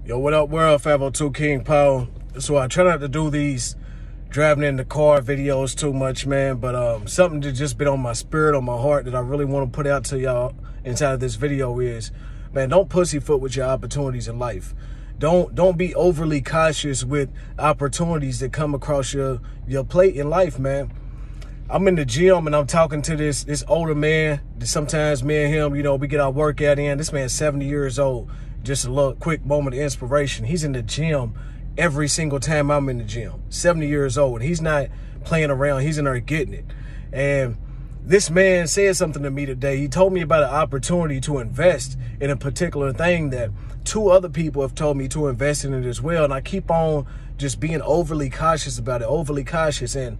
Yo, what up, world? 502 King Paul. So I try not to do these driving in the car videos too much, man. But something that just been on my spirit, on my heart, that I really want to put out to y'all inside of this video is, man, don't pussyfoot with your opportunities in life. Don't be overly cautious with opportunities that come across your plate in life, man. I'm in the gym and I'm talking to this older man. Sometimes me and him, we get our workout in. This man's 70 years old. Just a little quick moment of inspiration. He's in the gym every single time I'm in the gym. 70 years old. He's not playing around. He's in there getting it. And this man said something to me today. He told me about an opportunity to invest in a particular thing that two other people have told me to invest in it as well. And I keep on just being overly cautious about it, overly cautious. And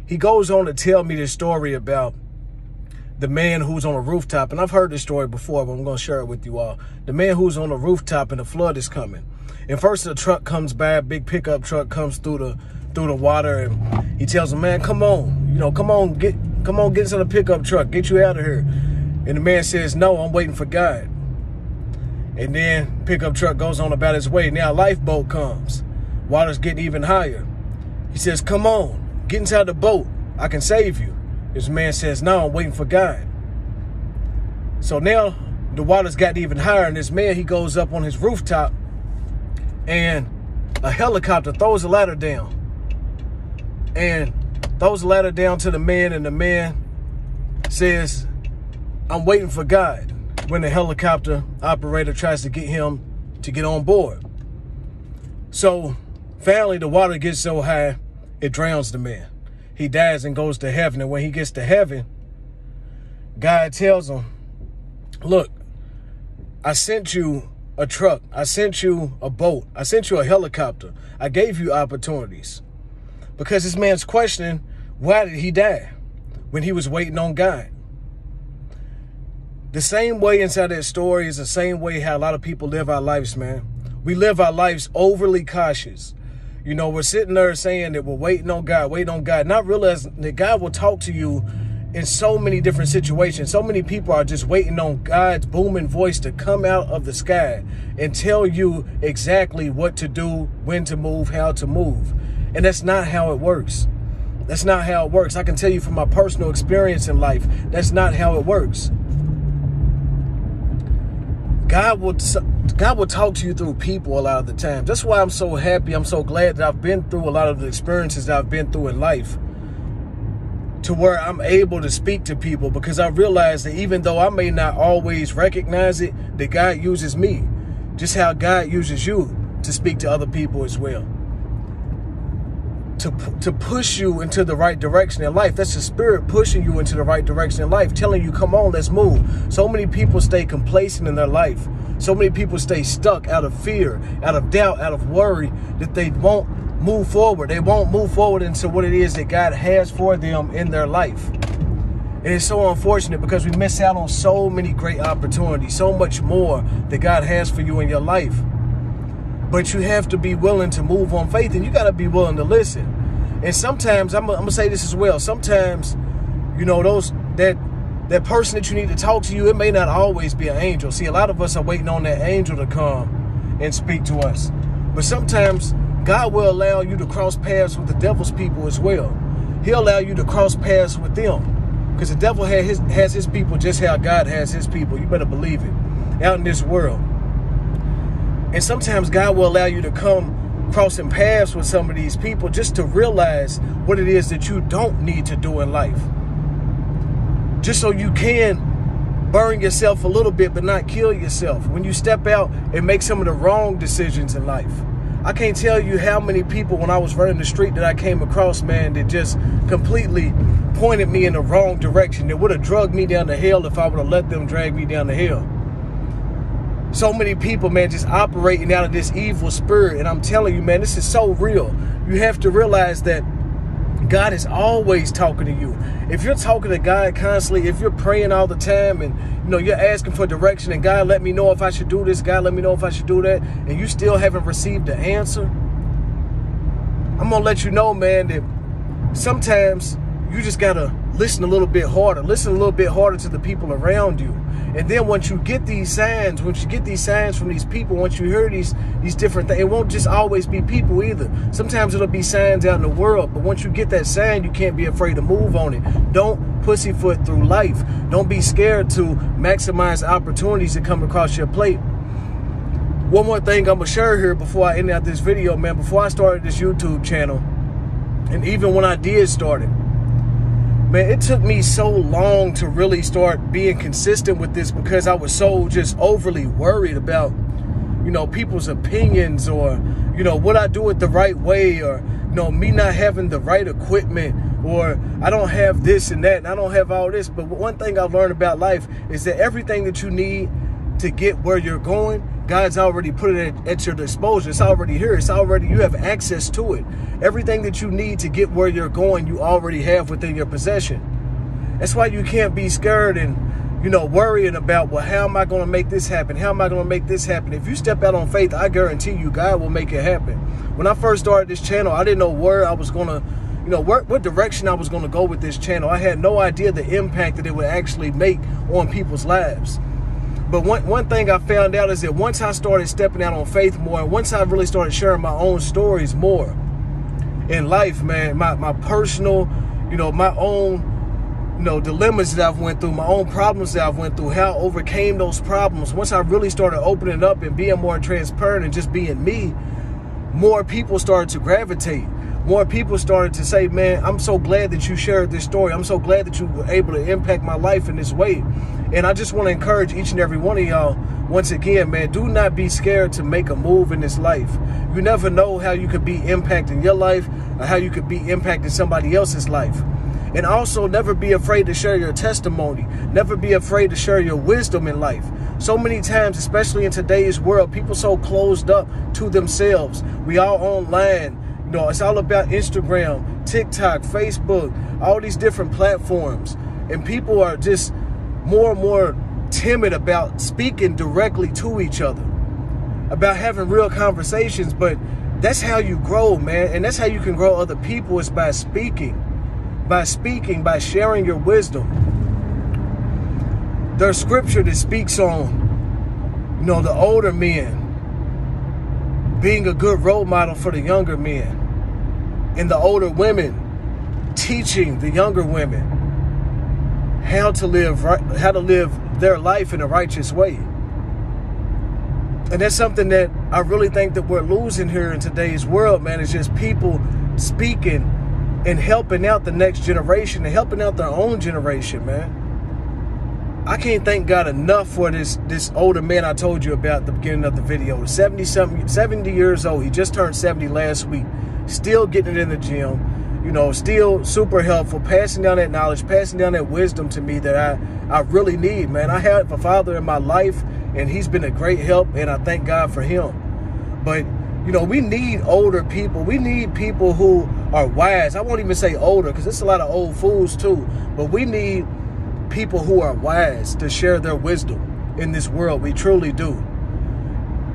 he goes on to tell me this story about the man who's on a rooftop. And I've heard this story before, but I'm going to share it with you all. The man who's on a rooftop and the flood is coming. And first the truck comes by, a big pickup truck comes through the water, and he tells him, man, come on, come on, get into the pickup truck, get you out of here. And the man says, no, I'm waiting for God. And then pickup truck goes on about his way. Now a lifeboat comes. Water's getting even higher. He says, come on, get inside the boat. I can save you. This man says, no, I'm waiting for God. So now the water's gotten even higher, and this man, he goes up on his rooftop, and a helicopter throws a ladder down. And throws the ladder down to the man, and the man says, I'm waiting for God, when the helicopter operator tries to get him to get on board. So finally, the water gets so high, it drowns the man. He dies and goes to heaven. And when he gets to heaven, God tells him, look, I sent you a truck. I sent you a boat. I sent you a helicopter. I gave you opportunities. Because this man's questioning, why did he die when he was waiting on God? The same way inside that story is the same way how a lot of people live our lives, man. We live our lives overly cautious. We're sitting there saying that we're waiting on God, not realizing that God will talk to you in so many different situations. So many people are just waiting on God's booming voice to come out of the sky and tell you exactly what to do, when to move, how to move. And that's not how it works. That's not how it works. I can tell you from my personal experience in life, that's not how it works. God will talk to you through people a lot of the time. That's why I'm so happy. I'm so glad that I've been through a lot of the experiences that I've been through in life, to where I'm able to speak to people, because I realize that even though I may not always recognize it, that God uses me, just how God uses you to speak to other people as well. To push you into the right direction in life. That's the Spirit pushing you into the right direction in life, telling you, come on, let's move. So many people stay complacent in their life. So many people stay stuck out of fear, out of doubt, out of worry, that they won't move forward. They won't move forward into what it is that God has for them in their life. And it's so unfortunate, because we miss out on so many great opportunities, so much more that God has for you in your life. But you have to be willing to move on faith, and you got to be willing to listen. And sometimes, I'm going to say this as well, sometimes, that person that you need to talk to you, it may not always be an angel. See, a lot of us are waiting on that angel to come and speak to us. But sometimes God will allow you to cross paths with the devil's people as well. He'll allow you to cross paths with them, because the devil has his people just how God has his people. You better believe it, out in this world. And sometimes God will allow you to come crossing paths with some of these people just to realize what it is that you don't need to do in life. Just so you can burn yourself a little bit, but not kill yourself. When you step out and make some of the wrong decisions in life. I can't tell you how many people, when I was running the street, that I came across, man, that just completely pointed me in the wrong direction. That would have drugged me down to hell if I would have let them drag me down to hell. So many people, man, just operating out of this evil spirit. And I'm telling you, man, this is so real. You have to realize that God is always talking to you. If you're talking to God constantly, if you're praying all the time, and you're asking for direction, and God, let me know if I should do this, God, let me know if I should do that, and you still haven't received the answer, I'm gonna let you know, man, that sometimes you just gotta listen a little bit harder. Listen a little bit harder to the people around you. And then once you get these signs, from these people, once you hear these different things, it won't just always be people either. Sometimes it'll be signs out in the world. But once you get that sign, you can't be afraid to move on it. Don't pussyfoot through life. Don't be scared to maximize opportunities that come across your plate. One more thing I'm going to share here before I end out this video, man. Before I started this YouTube channel, and even when I did start it, man, it took me so long to really start being consistent with this because I was so just overly worried about, you know, people's opinions, or, you know, would I do it the right way, or, you know, me not having the right equipment, or I don't have this and that, and I don't have all this. But one thing I've learned about life is that everything that you need to get where you're going, God's already put it at your disposal. It's already here. It's already, you have access to it. Everything that you need to get where you're going, you already have within your possession. That's why you can't be scared and, you know, worrying about, well, how am I going to make this happen? How am I going to make this happen? If you step out on faith, I guarantee you, God will make it happen. When I first started this channel, I didn't know where I was going to, you know, what direction I was going to go with this channel. I had no idea the impact that it would actually make on people's lives. But one thing I found out is that once I started stepping out on faith more, and once I really started sharing my own stories more in life, man, my personal, you know, my own, you know, dilemmas that I've went through, my own problems that I've went through, how I overcame those problems. Once I really started opening up and being more transparent and just being me, more people started to gravitate. More people started to say, man, I'm so glad that you shared this story. I'm so glad that you were able to impact my life in this way. And I just want to encourage each and every one of y'all, once again, man, do not be scared to make a move in this life. You never know how you could be impacting your life or how you could be impacting somebody else's life. And also, never be afraid to share your testimony. Never be afraid to share your wisdom in life. So many times, especially in today's world, people so closed up to themselves. We all online. You know, it's all about Instagram, TikTok, Facebook, all these different platforms. And people are just more and more timid about speaking directly to each other, about having real conversations. But that's how you grow, man. And that's how you can grow other people, is by speaking, by sharing your wisdom. There's scripture that speaks on, you know, the older men being a good role model for the younger men, and the older women teaching the younger women how to live their life in a righteous way. And that's something that I really think that we're losing here in today's world, man. It's just people speaking and helping out the next generation and helping out their own generation, man. I can't thank God enough for this older man I told you about at the beginning of the video. 70 years old. He just turned 70 last week. Still getting it in the gym. You know, still super helpful, passing down that knowledge, passing down that wisdom to me that I really need, man. I have a father in my life, and he's been a great help, and I thank God for him. But, you know, we need older people. We need people who are wise. I won't even say older, because there's a lot of old fools too. But we need people who are wise to share their wisdom in this world. We truly do.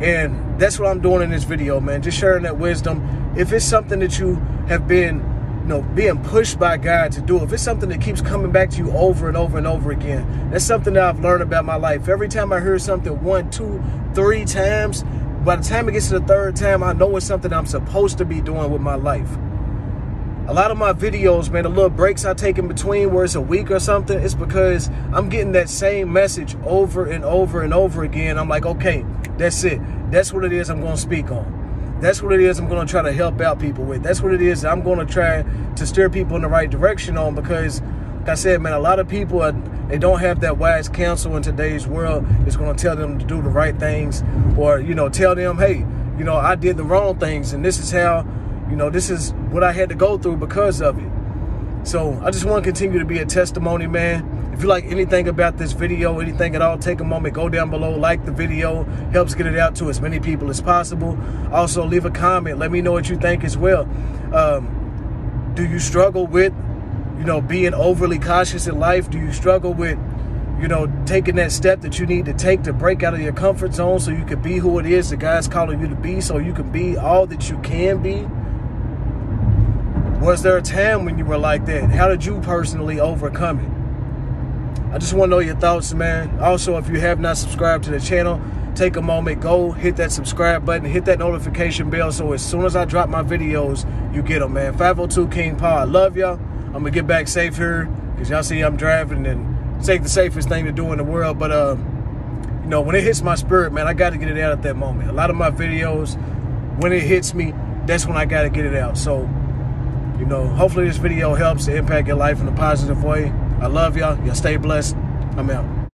And that's what I'm doing in this video, man. Just sharing that wisdom. If it's something that you have been, you know, being pushed by God to do, if it's something that keeps coming back to you over and over and over again, that's something that I've learned about my life. Every time I hear something 1, 2, 3 times, by the time it gets to the 3rd time, I know it's something I'm supposed to be doing with my life. A lot of my videos, man, the little breaks I take in between where it's a week or something, it's because I'm getting that same message over and over and over again. I'm like, okay, that's it. That's what it is I'm going to speak on. That's what it is I'm going to try to help out people with. That's what it is I'm going to try to steer people in the right direction on, because, like I said, man, a lot of people, they don't have that wise counsel in today's world. It's going to tell them to do the right things, or, you know, tell them, hey, you know, I did the wrong things, and this is how, you know, this is what I had to go through because of it. So I just want to continue to be a testimony, man. If you like anything about this video, anything at all, take a moment, go down below, like the video, helps get it out to as many people as possible. Also, leave a comment. Let me know what you think as well. Do you struggle with, you know, being overly cautious in life? Do you struggle with, you know, taking that step that you need to take to break out of your comfort zone so you can be who it is that God's calling you to be, so you can be all that you can be? Was there a time when you were like that? How did you personally overcome it? I just want to know your thoughts, man. Also, if you have not subscribed to the channel, take a moment, go hit that subscribe button, hit that notification bell, so as soon as I drop my videos, you get them, man. 502 King Power. I love y'all. I'm going to get back safe here, because y'all see I'm driving, and it's ain't the safest thing to do in the world, but, you know, when it hits my spirit, man, I got to get it out at that moment. A lot of my videos, when it hits me, that's when I got to get it out. So, you know, hopefully this video helps to impact your life in a positive way. I love y'all. Y'all stay blessed. I'm out.